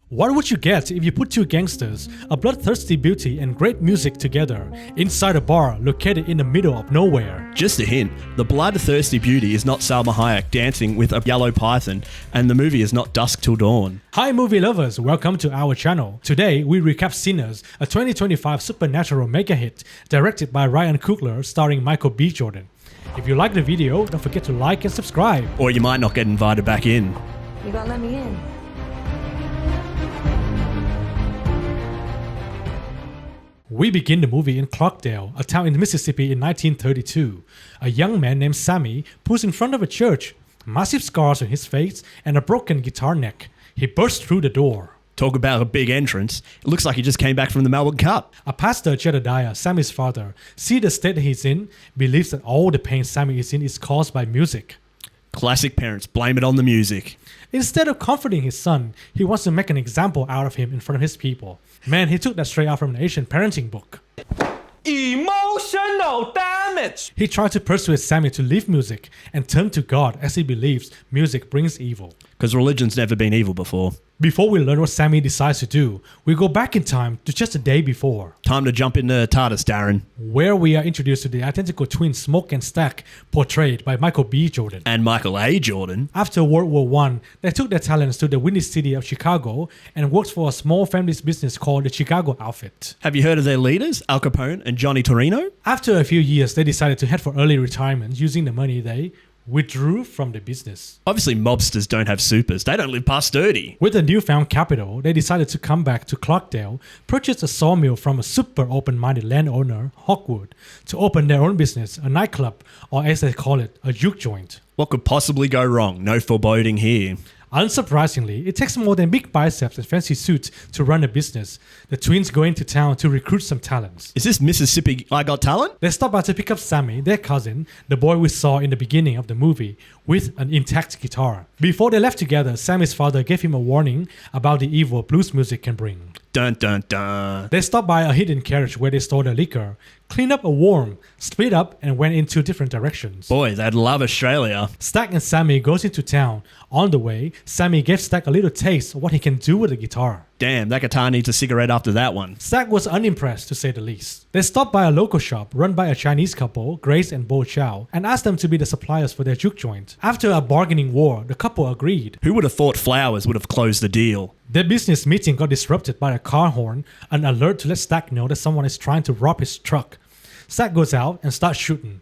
What would you get if you put two gangsters, a bloodthirsty beauty and great music together, inside a bar located in the middle of nowhere? Just a hint, the bloodthirsty beauty is not Salma Hayek dancing with a yellow python, and the movie is not Dusk Till Dawn. Hi movie lovers, welcome to our channel. Today we recap Sinners, a 2025 supernatural mega hit directed by Ryan Coogler starring Michael B. Jordan. If you like the video, don't forget to like and subscribe. Or you might not get invited back in. You gonna let me in? We begin the movie in Clarkdale, a town in Mississippi in 1932. A young man named Sammy pulls in front of a church, massive scars on his face and a broken guitar neck. He bursts through the door. Talk about a big entrance. It looks like he just came back from the Melbourne Cup. A pastor, Jedediah, Sammy's father, sees the state he's in, believes that all the pain Sammy is in is caused by music. Classic parents, blame it on the music. Instead of comforting his son, he wants to make an example out of him in front of his people. Man, he took that straight out from an Asian parenting book. Emotional damage! He tried to persuade Sammy to leave music and turn to God as he believes music brings evil. Because religion's never been evil before. Before we learn what Sammy decides to do, we go back in time to just a day before, Time to jump into TARDIS, Darren. where we are introduced to the identical twins Smoke and Stack, portrayed by Michael B. Jordan. And Michael A. Jordan. After World War I, they took their talents to the windy city of Chicago and worked for a small family's business called the Chicago Outfit. Have you heard of their leaders, Al Capone and Johnny Torino? After a few years, they decided to head for early retirement using the money they withdrew from the business. Obviously, mobsters don't have supers. They don't live past 30. With the newfound capital, they decided to come back to Clarkdale, purchase a sawmill from a super open-minded landowner, Hawkwood, to open their own business, a nightclub, or as they call it, a juke joint. What could possibly go wrong? No foreboding here. Unsurprisingly, it takes more than big biceps and fancy suits to run a business. The twins go into town to recruit some talents. Is this Mississippi I Got Talent? They stop by to pick up Sammy, their cousin, the boy we saw in the beginning of the movie, with an intact guitar. Before they left together, Sammy's father gave him a warning about the evil blues music can bring. Dun dun dun. They stopped by a hidden carriage where they store their liquor, cleaned up a worm, split up and went in two different directions. Boy, they'd love Australia. Stack and Sammy goes into town. On the way, Sammy gives Stack a little taste of what he can do with the guitar. Damn, that guitar needs a cigarette after that one. Stack was unimpressed, to say the least. They stopped by a local shop run by a Chinese couple, Grace and Bo Chow, and asked them to be the suppliers for their juke joint. After a bargaining war, the couple agreed. Who would have thought flowers would have closed the deal? Their business meeting got disrupted by a car horn, an alert to let Stack know that someone is trying to rob his truck. Stack goes out and starts shooting.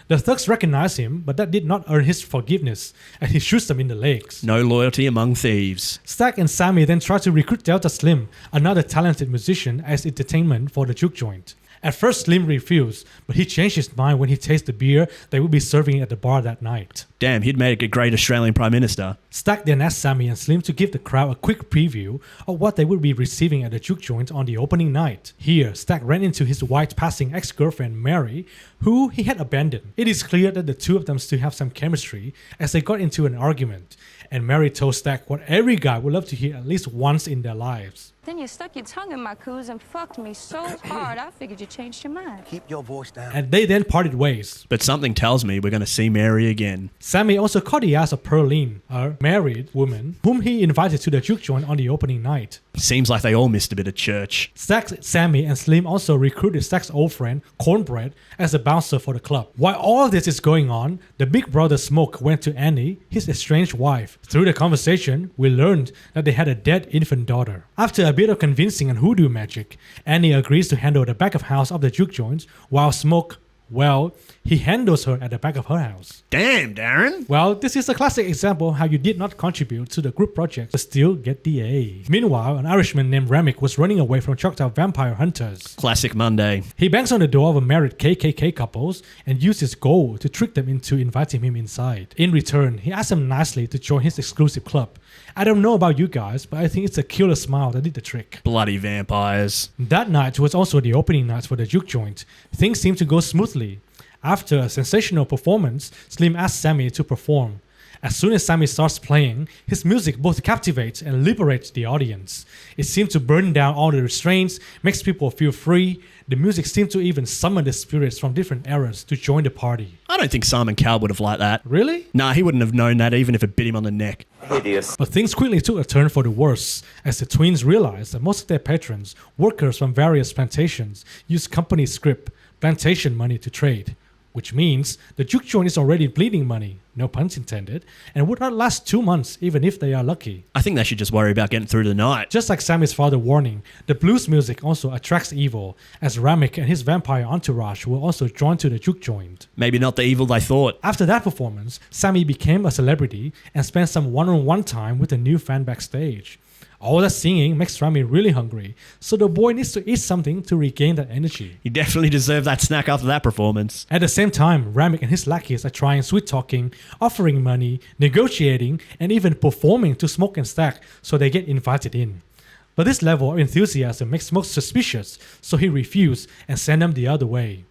The thugs recognize him, but that did not earn his forgiveness, as he shoots them in the legs. No loyalty among thieves. Stack and Sammy then try to recruit Delta Slim, another talented musician, as entertainment for the juke joint. At first, Slim refused, but he changed his mind when he tasted the beer they would be serving at the bar that night. Damn, he'd make a great Australian Prime Minister. Stack then asked Sammy and Slim to give the crowd a quick preview of what they would be receiving at the juke joint on the opening night. Here, Stack ran into his white-passing ex-girlfriend Mary, who he had abandoned. It is clear that the two of them still have some chemistry as they got into an argument, and Mary told Stack what every guy would love to hear at least once in their lives. Then you stuck your tongue in my coos and fucked me so hard I figured you changed your mind. Keep your voice down. And they then parted ways. But something tells me we're going to see Mary again. Sammy also caught the ass of Pearline, a married woman, whom he invited to the juke joint on the opening night. Seems like they all missed a bit of church. Stack, Sammy, and Slim also recruited Stack's old friend, Cornbread, as a bouncer for the club. While all of this is going on, the big brother Smoke went to Annie, his estranged wife. Through the conversation, we learned that they had a dead infant daughter. After a bit of convincing and hoodoo magic, Annie agrees to handle the back of house of the juke joint, while Smoke, well, he handles her at the back of her house. Damn, Darren. Well, this is a classic example of how you did not contribute to the group project but still get the A. Meanwhile, an Irishman named Ramick was running away from Choctaw vampire hunters. Classic Monday. He bangs on the door of a married KKK couples and uses gold to trick them into inviting him inside. In return, he asks them nicely to join his exclusive club. I don't know about you guys, but I think it's a killer smile that did the trick. Bloody vampires. That night was also the opening night for the juke joint. Things seemed to go smoothly. After a sensational performance, Slim asked Sammy to perform. As soon as Sammy starts playing, his music both captivates and liberates the audience. It seems to burn down all the restraints, makes people feel free. The music seems to even summon the spirits from different eras to join the party. I don't think Simon Cowell would have liked that. Really? Nah, he wouldn't have known that even if it bit him on the neck. Hideous. But things quickly took a turn for the worse as the twins realized that most of their patrons, workers from various plantations, use company scrip, plantation money to trade. Which means the juke joint is already bleeding money, no puns intended, and would not last 2 months even if they are lucky. I think they should just worry about getting through the night. Just like Sammy's father warning, the blues music also attracts evil, as Ramek and his vampire entourage were also drawn to the juke joint. Maybe not the evil they thought. After that performance, Sammy became a celebrity and spent some one-on-one time with a new fan backstage. All that singing makes Rami really hungry, so the boy needs to eat something to regain that energy. He definitely deserved that snack after that performance. At the same time, Ramek and his lackeys are trying sweet-talking, offering money, negotiating, and even performing to Smoke and Stack so they get invited in. But this level of enthusiasm makes Smoke suspicious, so he refused and sent them the other way.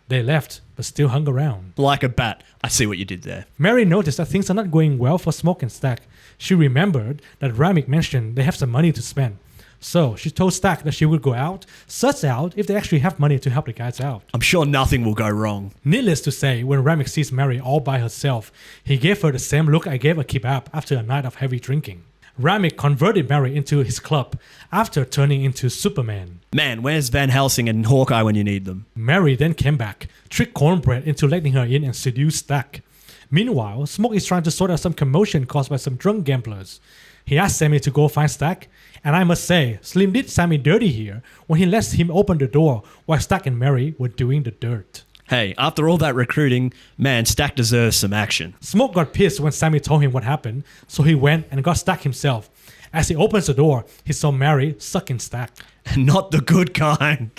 They left, but still hung around. Like a bat. I see what you did there. Mary noticed that things are not going well for Smoke and Stack. She remembered that Ramek mentioned they have some money to spend. So she told Stack that she would go out, suss out if they actually have money to help the guys out. I'm sure nothing will go wrong. Needless to say, when Ramek sees Mary all by herself, he gave her the same look I gave a kebab after a night of heavy drinking. Ramek converted Mary into his club after turning into Superman. Man, where's Van Helsing and Hawkeye when you need them? Mary then came back, tricked Cornbread into letting her in and seduced Stack. Meanwhile, Smoke is trying to sort out some commotion caused by some drunk gamblers. He asked Sammy to go find Stack, and I must say, Slim did Sammy dirty here when he lets him open the door while Stack and Mary were doing the dirt. Hey, after all that recruiting, man, Stack deserves some action. Smoke got pissed when Sammy told him what happened, so he went and got Stack himself. As he opens the door, he saw Mary sucking Stack. Not the good kind.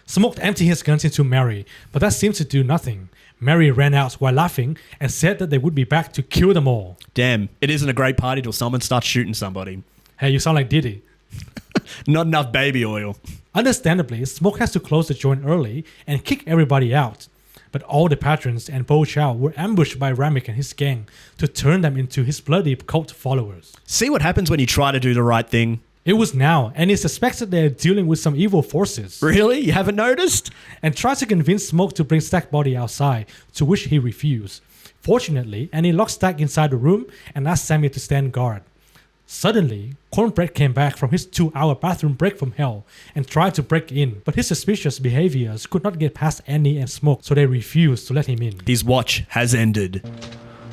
Smoke emptied his guns into Mary, but that seemed to do nothing. Mary ran out while laughing and said that they would be back to kill them all. Damn, it isn't a great party till someone starts shooting somebody. Hey, you sound like Diddy. Not enough baby oil. Understandably, Smoke has to close the joint early and kick everybody out. But all the patrons and Bo Chow were ambushed by Ramek and his gang to turn them into his bloody cult followers. See what happens when you try to do the right thing? It was now, and he suspects that they are dealing with some evil forces. Really? You haven't noticed? And tries to convince Smoke to bring Stack body outside, to which he refused. Fortunately, Annie locked Stack inside the room and asked Sammy to stand guard. Suddenly, Cornbread came back from his 2-hour bathroom break from hell and tried to break in, but his suspicious behaviors could not get past Annie and Smoke, so they refused to let him in. His watch has ended.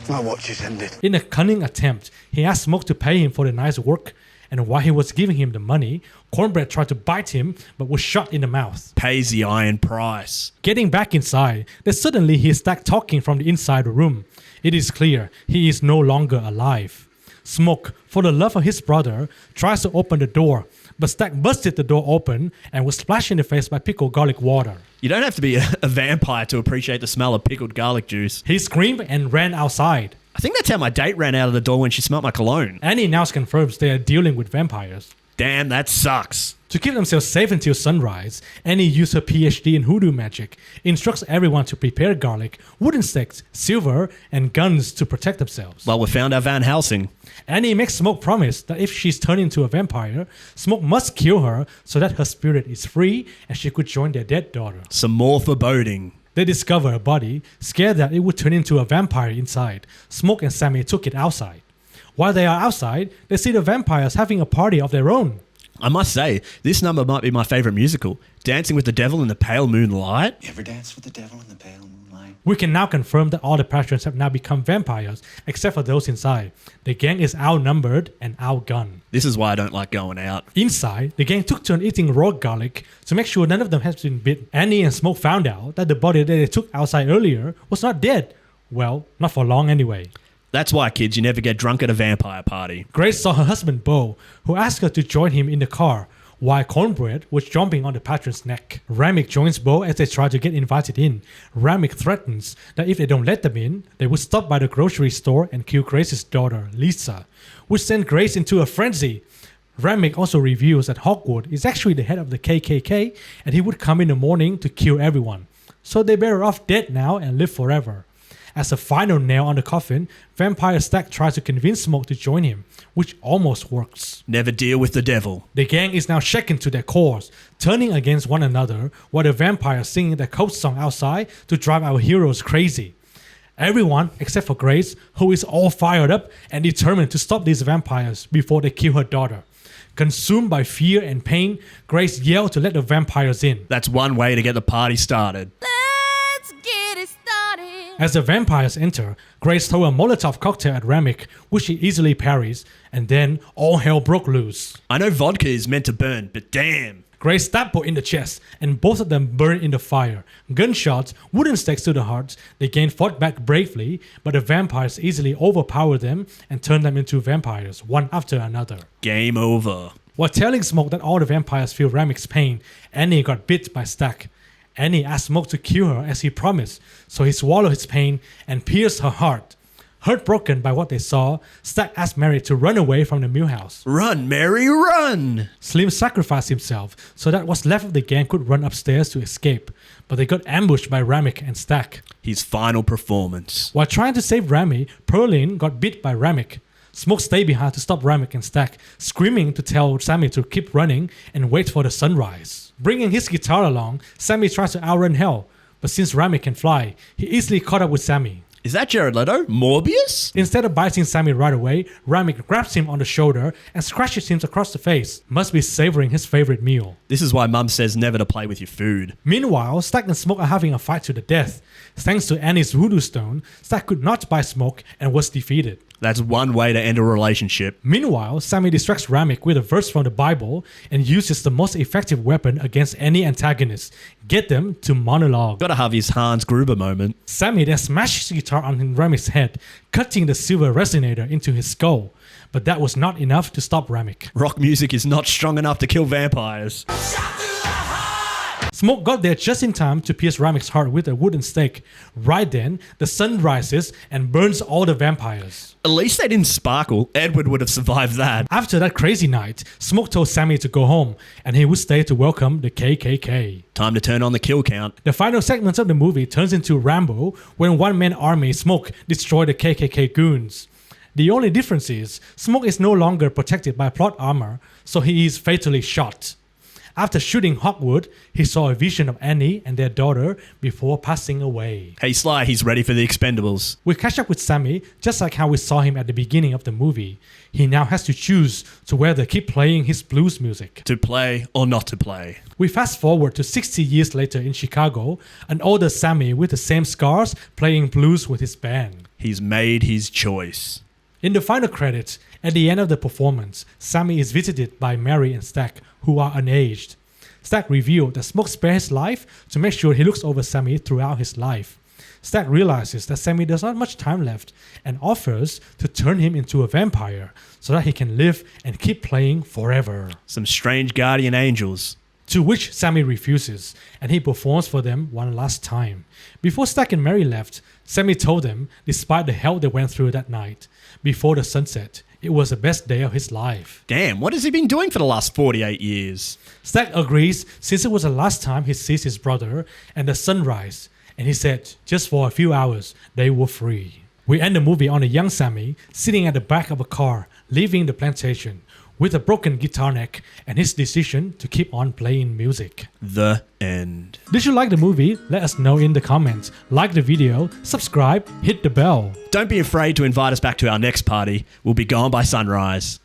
My watch is ended. In a cunning attempt, he asked Smoke to pay him for the night's work, and while he was giving him the money, Cornbread tried to bite him but was shot in the mouth. Pays the iron price. Getting back inside, then suddenly he is Stack talking from the inside the room. It is clear he is no longer alive. Smoke, for the love of his brother, tries to open the door, but Stack busted the door open and was splashed in the face by pickled garlic water. You don't have to be a vampire to appreciate the smell of pickled garlic juice. He screamed and ran outside. I think that's how my date ran out of the door when she smelt my cologne. Annie now confirms they are dealing with vampires. Damn, that sucks. To keep themselves safe until sunrise, Annie used her PhD in hoodoo magic, instructs everyone to prepare garlic, wooden sticks, silver, and guns to protect themselves. Well, we found our Van Helsing. Annie makes Smoke promise that if she's turned into a vampire, Smoke must kill her so that her spirit is free and she could join their dead daughter. Some more foreboding. They discover a body, scared that it would turn into a vampire inside. Smoke and Sammy took it outside. While they are outside, they see the vampires having a party of their own. I must say, this number might be my favourite musical. Dancing with the Devil in the Pale Moonlight. You ever danced with the devil in the pale moonlight? We can now confirm that all the patrons have now become vampires, except for those inside. The gang is outnumbered and outgunned. This is why I don't like going out. Inside, the gang took turn eating raw garlic to make sure none of them has been bitten. Annie and Smoke found out that the body that they took outside earlier was not dead. Well, not for long anyway. That's why, kids, you never get drunk at a vampire party. Grace saw her husband Bo, who asked her to join him in the car, while Cornbread was jumping on the patron's neck. Ramek joins Bo as they try to get invited in. Ramek threatens that if they don't let them in, they will stop by the grocery store and kill Grace's daughter, Lisa, which sent Grace into a frenzy. Ramek also reveals that Hawkwood is actually the head of the KKK and he would come in the morning to kill everyone. So they're better off dead now and live forever. As a final nail on the coffin, Vampire Stack tries to convince Smoke to join him, which almost works. Never deal with the devil. The gang is now shaken to their cores, turning against one another while the vampires singing their code song outside to drive our heroes crazy. Everyone except for Grace, who is all fired up and determined to stop these vampires before they kill her daughter. Consumed by fear and pain, Grace yelled to let the vampires in. That's one way to get the party started. Let's get it started. As the vampires enter, Grace throws a Molotov cocktail at Ramek, which he easily parries, and then all hell broke loose. I know vodka is meant to burn, but damn. Grace stabbed Bo in the chest, and both of them burned in the fire. Gunshots, wooden stakes to the hearts, the gang fought back bravely, but the vampires easily overpowered them and turned them into vampires, one after another. Game over. While telling Smoke that all the vampires feel Ramek's pain, Annie got bit by Stack. Annie asked Smoke to kill her as he promised, so he swallowed his pain and pierced her heart. Heartbroken by what they saw, Stack asked Mary to run away from the mill house. Run, Mary, run! Slim sacrificed himself so that what's left of the gang could run upstairs to escape, but they got ambushed by Ramek and Stack. His final performance. While trying to save Rami, Perlin got bit by Ramek. Smoke stayed behind to stop Ramek and Stack, screaming to tell Sammy to keep running and wait for the sunrise. Bringing his guitar along, Sammy tries to outrun hell, but since Ramek can fly, he easily caught up with Sammy. Is that Jared Leto? Morbius? Instead of biting Sammy right away, Ramek grabs him on the shoulder and scratches him across the face. Must be savoring his favorite meal. This is why Mum says never to play with your food. Meanwhile, Stack and Smoke are having a fight to the death. Thanks to Annie's voodoo stone, Stack could not buy Smoke and was defeated. That's one way to end a relationship. Meanwhile, Sammy distracts Ramek with a verse from the Bible and uses the most effective weapon against any antagonist. Get them to monologue. Gotta have his Hans Gruber moment. Sammy then smashes his guitar on Ramek's head, cutting the silver resonator into his skull. But that was not enough to stop Ramek. Rock music is not strong enough to kill vampires. Smoke got there just in time to pierce Ramek's heart with a wooden stake. Right then, the sun rises and burns all the vampires. At least they didn't sparkle. Edward would have survived that. After that crazy night, Smoke told Sammy to go home, and he would stay to welcome the KKK. Time to turn on the kill count. The final segment of the movie turns into Rambo when one-man army Smoke destroyed the KKK goons. The only difference is, Smoke is no longer protected by plot armor, so he is fatally shot. After shooting Hawkwood, he saw a vision of Annie and their daughter before passing away. Hey Sly, he's ready for the Expendables. We catch up with Sammy, just like how we saw him at the beginning of the movie. He now has to choose to whether keep playing his blues music. To play or not to play. We fast forward to 60 years later in Chicago, an older Sammy with the same scars playing blues with his band. He's made his choice. In the final credits, at the end of the performance, Sammy is visited by Mary and Stack, who are unaged. Stack revealed that Smoke spared his life to make sure he looks over Sammy throughout his life. Stack realizes that Sammy does not have much time left and offers to turn him into a vampire so that he can live and keep playing forever. Some strange guardian angels. To which Sammy refuses, and he performs for them one last time. Before Stack and Mary left, Sammy told them, despite the hell they went through that night, before the sunset, it was the best day of his life. Damn, what has he been doing for the last 48 years? Stack agrees since it was the last time he sees his brother and the sunrise, and he said just for a few hours they were free. We end the movie on a young Sammy sitting at the back of a car, leaving the plantation, with a broken guitar neck and his decision to keep on playing music. The end. Did you like the movie? Let us know in the comments. Like the video, subscribe, hit the bell. Don't be afraid to invite us back to our next party. We'll be gone by sunrise.